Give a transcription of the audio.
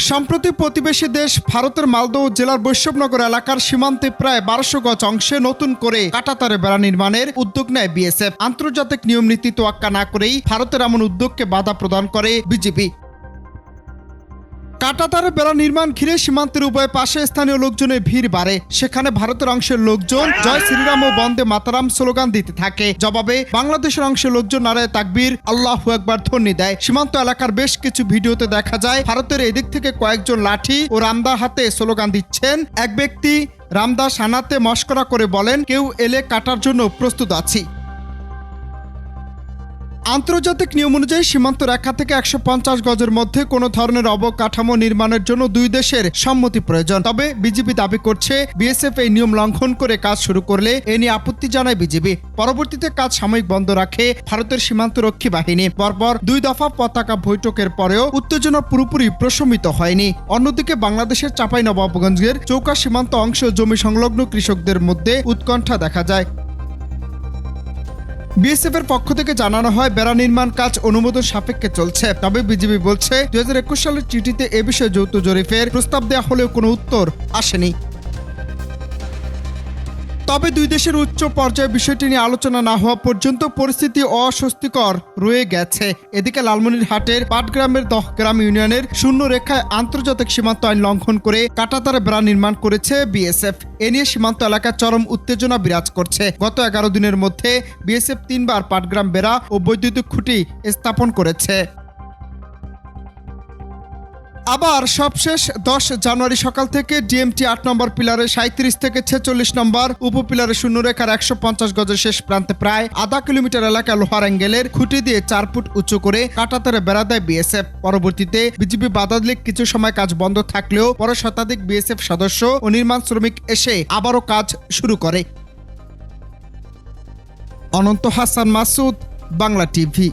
সম্প্রতি প্রতিবেশী দেশ ভারতের মালদহ জেলার বৈষ্ণবনগর এলাকার সীমান্তে প্রায় ১২০০ গজ অংশে নতুন করে কাঁটাতারে বেড়া নির্মাণের উদ্যোগ নেয় বিএসএফ। আন্তর্জাতিক নিয়ম নীতি তোয়াক্কা না করেই ভারতের এমন উদ্যোগকে বাধা প্রদান করে বিজেপি। কাঁটাতারে বেড়া নির্মাণ ঘিরে সীমান্তের উভয় পাশে স্থানীয় লোকজনের ভিড় বাড়ে। সেখানে ভারতের অংশের লোকজন জয় শ্রীরাম ও বন্দে মাতারাম স্লোগান দিতে থাকে। জবাবে বাংলাদেশের অংশের লোকজন নারায়ে তাকবীর, আল্লাহু আকবার ধ্বনি দেয়। সীমান্ত এলাকার বেশ কিছু ভিডিওতে দেখা যায় ভারতের এদিক থেকে কয়েকজন লাঠি ও রামদা হাতে স্লোগান দিচ্ছেন। এক ব্যক্তি রামদা সানাতে মশকরা করে বলেন, কেউ এলে কাটার জন্য প্রস্তুত আছি। আন্তর্জাতিক নিয়ম অনুযায়ী সীমান্ত রেখা থেকে ১৫০ গজের মধ্যে কোনো ধরনের অবকাঠামো নির্মাণের জন্য দুই দেশের সম্মতি প্রয়োজন। তবে বিজেপি দাবি করছে বিএসএফ এই নিয়ম লঙ্ঘন করে কাজ শুরু করলে এ নিয়ে আপত্তি জানায় বিজেপি। পরবর্তীতে কাজ সাময়িক বন্ধ রাখে ভারতের সীমান্তরক্ষী বাহিনী। পরপর ২ দফা পতাকা বৈঠকের পরেও উত্তেজনা পুরোপুরি প্রশমিত হয়নি। অন্যদিকে বাংলাদেশের চাঁপাইনবাবগঞ্জের চৌকা সীমান্ত অংশ জমি সংলগ্ন কৃষকদের মধ্যে উৎকণ্ঠা দেখা যায়। বিএসএফ এর পক্ষ থেকে জানানো হয় বেড়া নির্মাণ কাজ অনুমোদন সাপেক্ষে চলছে। তবে বিজেপি বলছে ২০২১ সালের চিঠিতে এ বিষয়ে যৌথ জরিপের প্রস্তাব দেওয়া হলেও কোনো উত্তর আসেনি। তবে দুই দেশের উচ্চ পর্যায়ে বিষয়টি নিয়ে আলোচনা না হওয়া পর্যন্ত পরিস্থিতি অস্বস্তিকর রয়ে গেছে। এদিকে লালমনিরহাটের পাটগ্রামের ১০ গ্রাম ইউনিয়নের শূন্য রেখায় আন্তর্জাতিক সীমান্ত আইন লঙ্ঘন করে কাঁটাতারে বেড়া নির্মাণ করেছে বিএসএফ। এ নিয়ে সীমান্ত এলাকায় চরম উত্তেজনা বিরাজ করছে। গত ১১ দিনের মধ্যে বিএসএফ ৩ বার পাটগ্রাম বেড়া ও বৈদ্যুতিক খুঁটি স্থাপন করেছে। আবার সবশেষ ১০ জানুয়ারি সকাল থেকে ডিএমটি ৮ নম্বর পিলারের ৩৭ থেকে ৪৬ নম্বর উপপিলারের শূন্যরেখার ১৫০ গজের শেষ প্রান্তে প্রায় আধা কিলোমিটার এলাকা লোহার অ্যাঙ্গেলের খুঁটি দিয়ে ৪ ফুট উঁচু করে কাঁটাতারে বেড়া দেয় বিএসএফ। পরবর্তীতে বিজেপি বাধা দিলে কিছু সময় কাজ বন্ধ থাকলেও পরে শতাধিক বিএসএফ সদস্য ও নির্মাণ শ্রমিক এসে আবারও কাজ শুরু করে। অনন্ত হাসান মাসুদ, বাংলা টিভি।